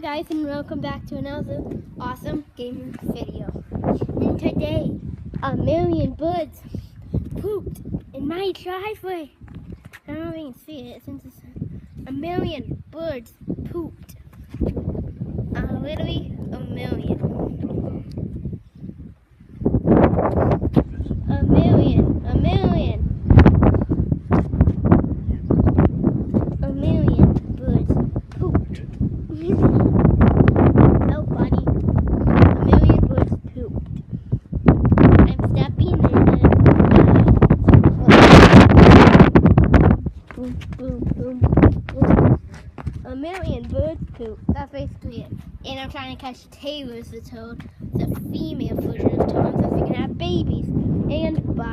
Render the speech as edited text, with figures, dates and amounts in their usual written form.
guys, and welcome back to another awesome gaming video. And today, a million birds pooped in my driveway. I don't know if you can see it since it's a million birds pooped. Literally a million. A million. A million birds pooped. Oh, buddy. A million birds pooped. I'm stepping in it. Boom, boom, boom, boom. A million birds pooped. That's basically it. And I'm trying to catch Taylor's the toad, the female version of toads, so they can have babies. And bye.